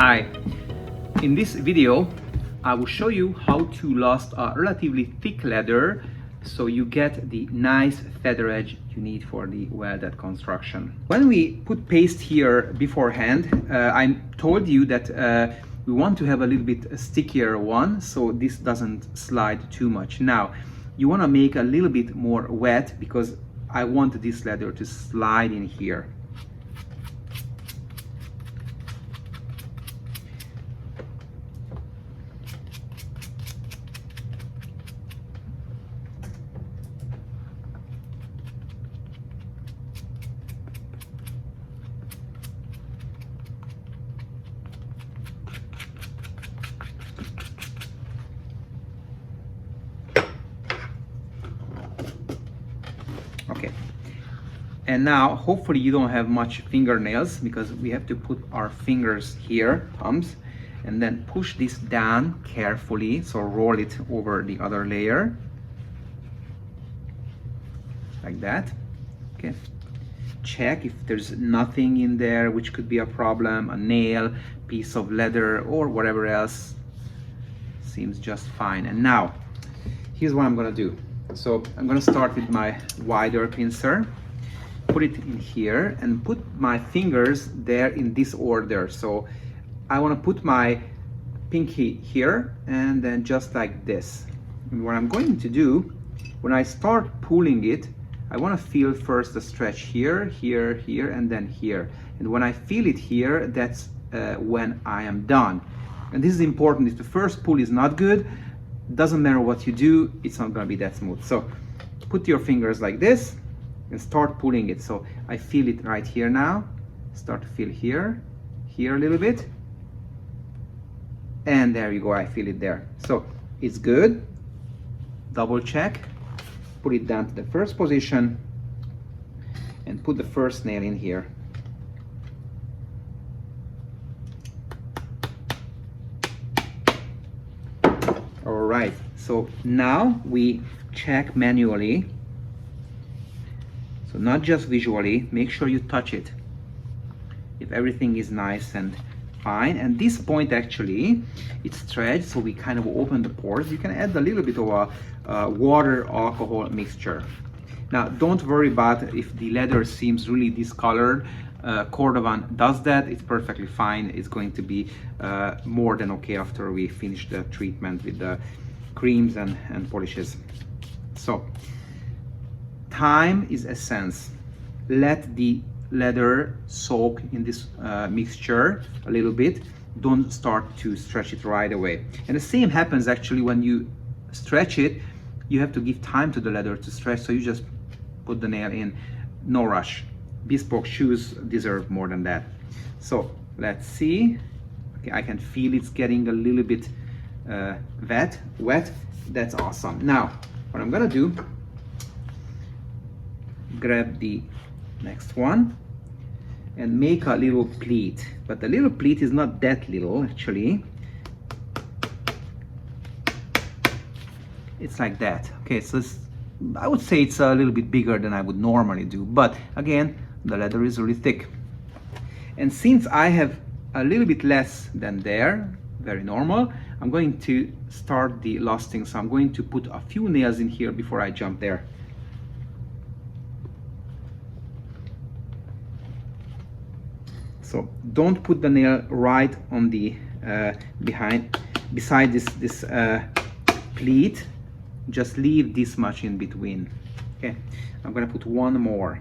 Hi, in this video I will show you how to last a relatively thick leather so you get the nice feather edge you need for the welded construction. When we put paste here beforehand, I told you that we want to have a little bit stickier one so this doesn't slide too much. Now you want to make a little bit more wet because I want this leather to slide in here. Okay, and now hopefully you don't have much fingernails because we have to put our fingers here, thumbs, and then push this down carefully, so roll it over the other layer like that. Okay, check if there's nothing in there which could be a problem, a nail, piece of leather, or whatever else. Seems just fine. And now here's what I'm gonna do. So I'm going to start with my wider pincer, put it in here and put my fingers there in this order. So I want to put my pinky here and then just like this. And what I'm going to do, when I start pulling it, I want to feel first the stretch here, here, here, and then here. And when I feel it here, that's when I am done. And this is important. If the first pull is not good, doesn't matter what you do, it's not going to be that smooth. So put your fingers like this and start pulling it. So I feel it right here now. Start to feel here, here a little bit, and there you go, I feel it there. So it's good. Double check, put it down to the first position and put the first nail in here. Alright, so now we check manually, so not just visually, make sure you touch it if everything is nice and fine. And this point actually it's stretched, so we kind of open the pores. You can add a little bit of a water alcohol mixture. Now don't worry about if the leather seems really discolored. Cordovan does that, it's perfectly fine. It's going to be more than okay after we finish the treatment with the creams and polishes. So time is essence. Let the leather soak in this mixture a little bit. Don't start to stretch it right away. And the same happens actually when you stretch it. You have to give time to the leather to stretch, so you just put the nail in, no rush. Bespoke shoes deserve more than that. So let's see. Okay, I can feel it's getting a little bit wet. That's awesome. Now what I'm gonna do, grab the next one and make a little pleat, but the little pleat is not that little actually. It's like that. Okay, so I would say it's a little bit bigger than I would normally do, but again, the leather is really thick. And since I have a little bit less than there, very normal, I'm going to start the lasting. So I'm going to put a few nails in here before I jump there. So don't put the nail right on the beside this pleat. Just leave this much in between. Okay, I'm gonna put one more.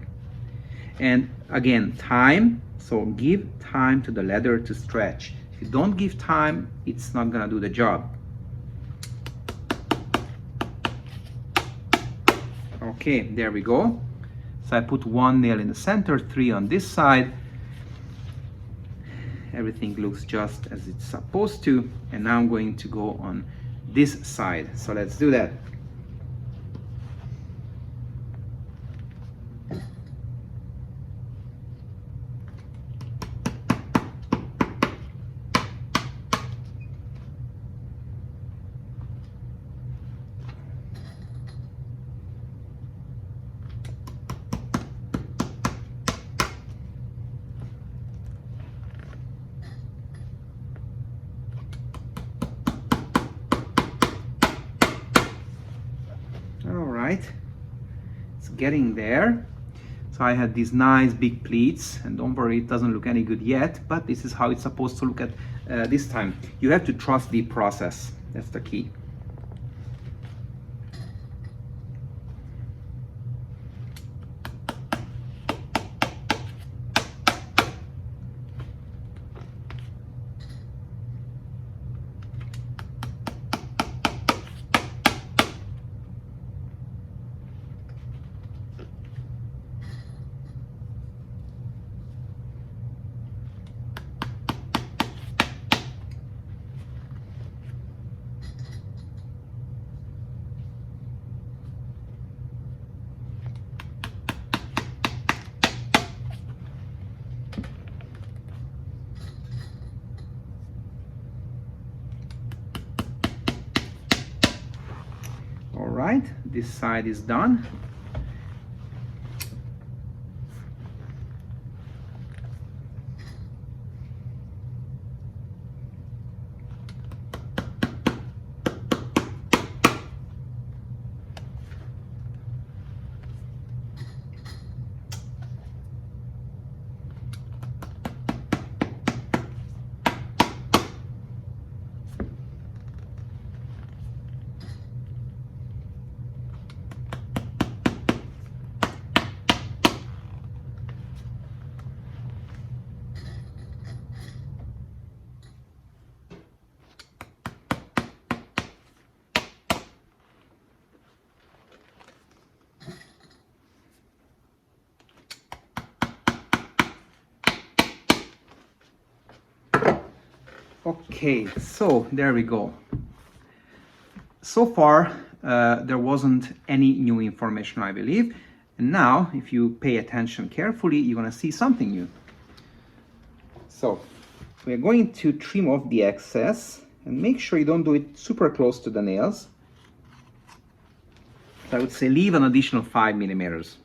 And again, time, so give time to the leather to stretch. If you don't give time, it's not gonna do the job. Okay, there we go. So I put one nail in the center, 3 on this side. Everything looks just as it's supposed to. And now I'm going to go on this side. So let's do that. right, it's getting there. So I had these nice big pleats, and don't worry, it doesn't look any good yet, but this is how it's supposed to look at this time. You have to trust the process. That's the key. All right, this side is done. Okay, so there we go. So far, there wasn't any new information, I believe. And now, if you pay attention carefully, you're gonna see something new. So, we're going to trim off the excess, and make sure you don't do it super close to the nails. So I would say leave an additional 5 millimeters.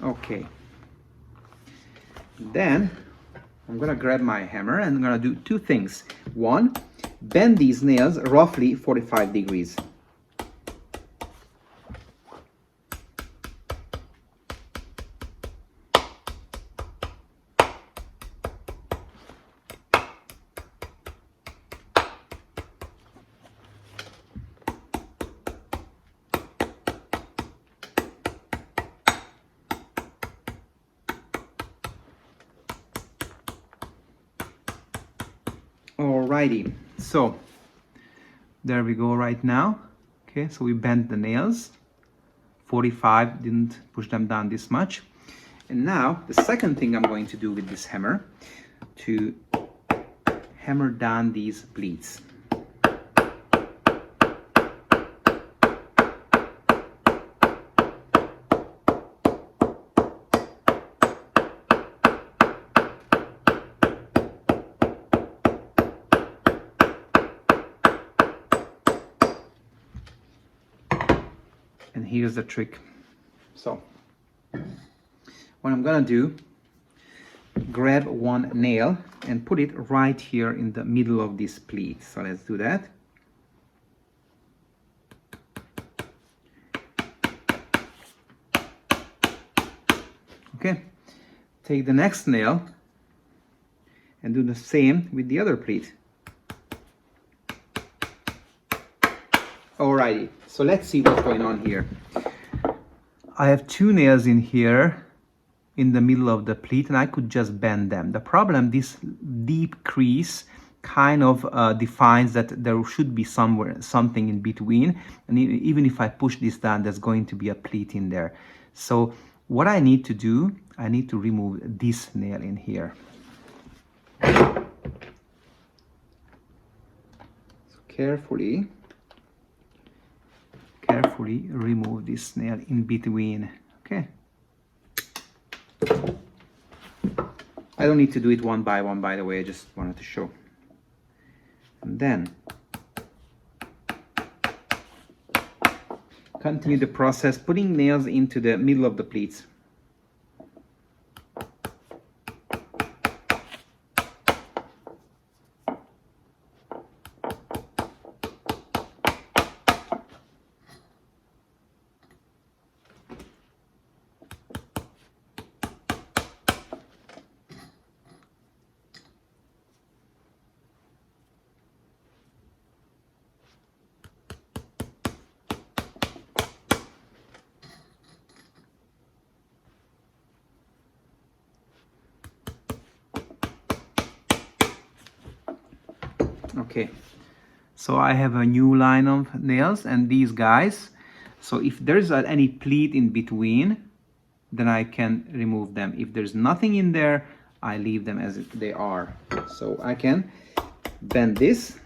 Okay, then I'm gonna grab my hammer and I'm gonna do two things. One, bend these nails roughly 45 degrees. Alrighty, so there we go right now. Okay, so we bent the nails 45, didn't push them down this much. And now the second thing I'm going to do with this hammer, to hammer down these pleats. And here's the trick. So what I'm gonna do, grab one nail and put it right here in the middle of this pleat. So let's do that. Okay, take the next nail and do the same with the other pleat. Alrighty, so let's see what's going on here. I have two nails in here in the middle of the pleat, and I could just bend them. The problem, this deep crease kind of defines that there should be something in between, and even if I push this down, there's going to be a pleat in there. So what I need to do, I need to remove this nail in here. So carefully remove this nail in between. Okay, I don't need to do it one by one, by the way, I just wanted to show. And then continue the process, putting nails into the middle of the pleats. Okay, so I have a new line of nails and these guys. So if there's any pleat in between, then I can remove them. If there's nothing in there, I leave them as they are. So I can bend this.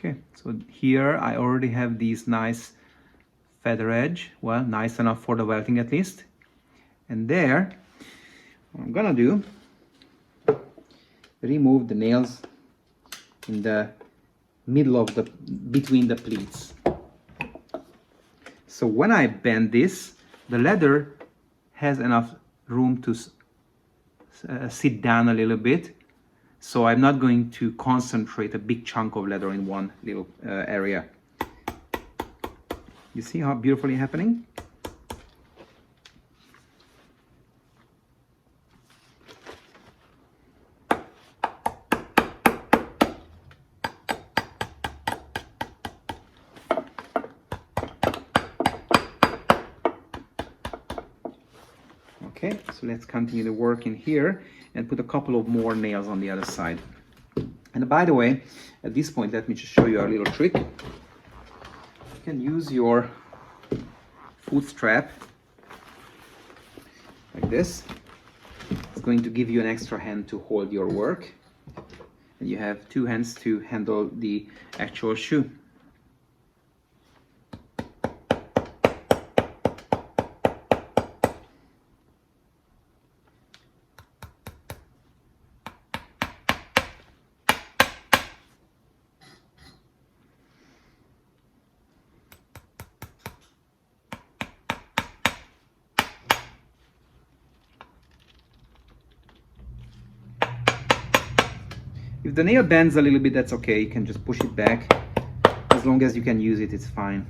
Okay, so here I already have these nice feather edge, well, nice enough for the welting at least. And there, what I'm gonna do, remove the nails in the middle of the, between the pleats. So when I bend this, the leather has enough room to sit down a little bit. So I'm not going to concentrate a big chunk of leather in one little area. You see how beautifully happening? Okay, so let's continue the work in here and put a couple of more nails on the other side. And by the way, at this point, let me just show you a little trick. You can use your foot strap like this. It's going to give you an extra hand to hold your work. And you have two hands to handle the actual shoe. If the nail bends a little bit, that's okay. You can just push it back. As long as you can use it, it's fine.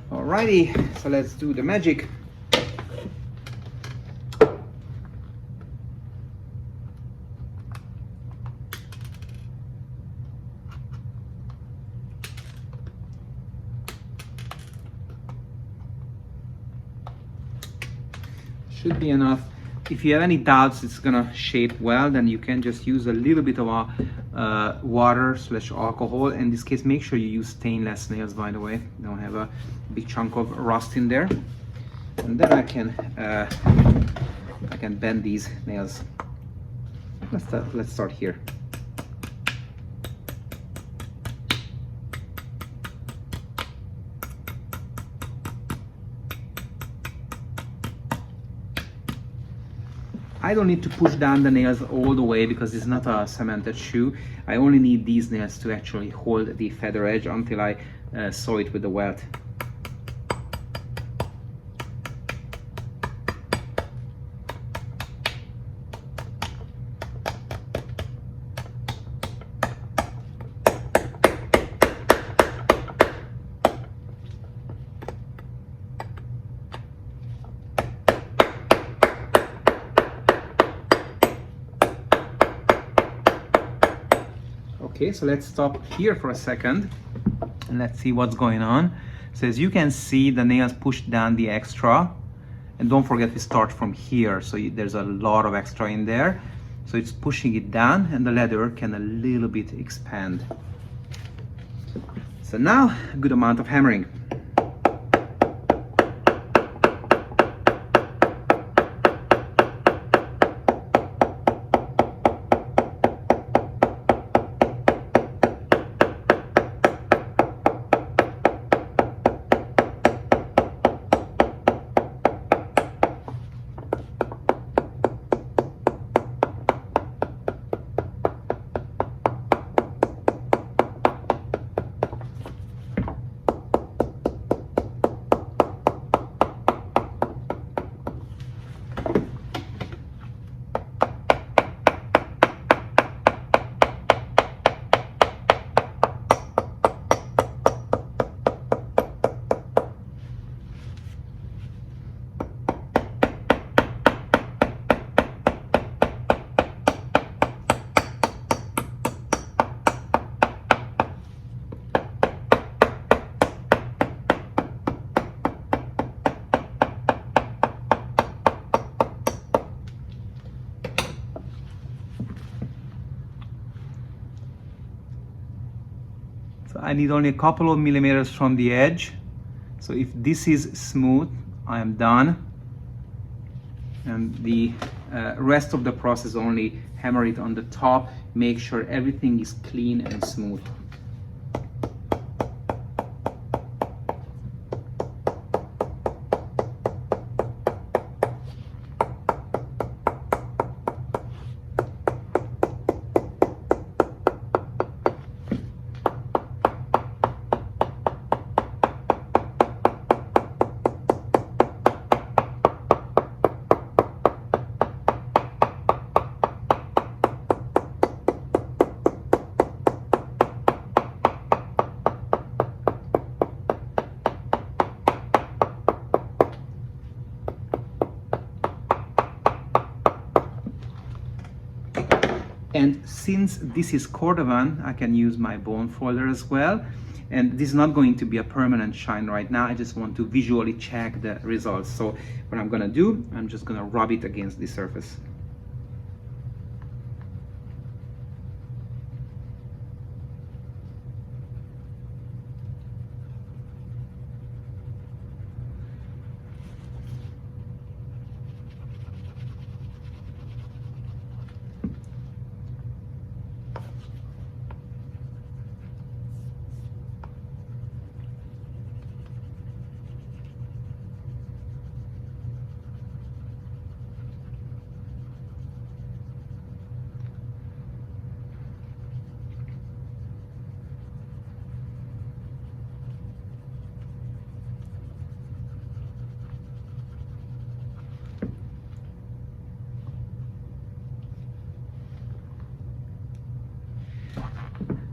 Alrighty, so let's do the magic. Should be enough. If you have any doubts it's gonna shape well, then you can just use a little bit of water/alcohol. In this case, make sure you use stainless nails, by the way. Don't have a big chunk of rust in there. And then I can bend these nails. Let's start here. I don't need to push down the nails all the way because it's not a cemented shoe. I only need these nails to actually hold the feather edge until I sew it with the welt. Okay, so let's stop here for a second and let's see what's going on. So as you can see, the nails push down the extra, and don't forget we start from here, so there's a lot of extra in there. So it's pushing it down and the leather can a little bit expand. So now a good amount of hammering. So I need only a couple of millimeters from the edge. So if this is smooth, I am done. And the rest of the process, only hammer it on the top, make sure everything is clean and smooth. And since this is cordovan, I can use my bone folder as well. And this is not going to be a permanent shine right now. I just want to visually check the results. So what I'm gonna do, I'm just gonna rub it against the surface.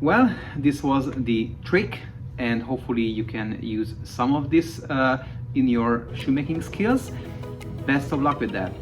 Well, this was the trick, and hopefully you can use some of this in your shoemaking skills. Best of luck with that.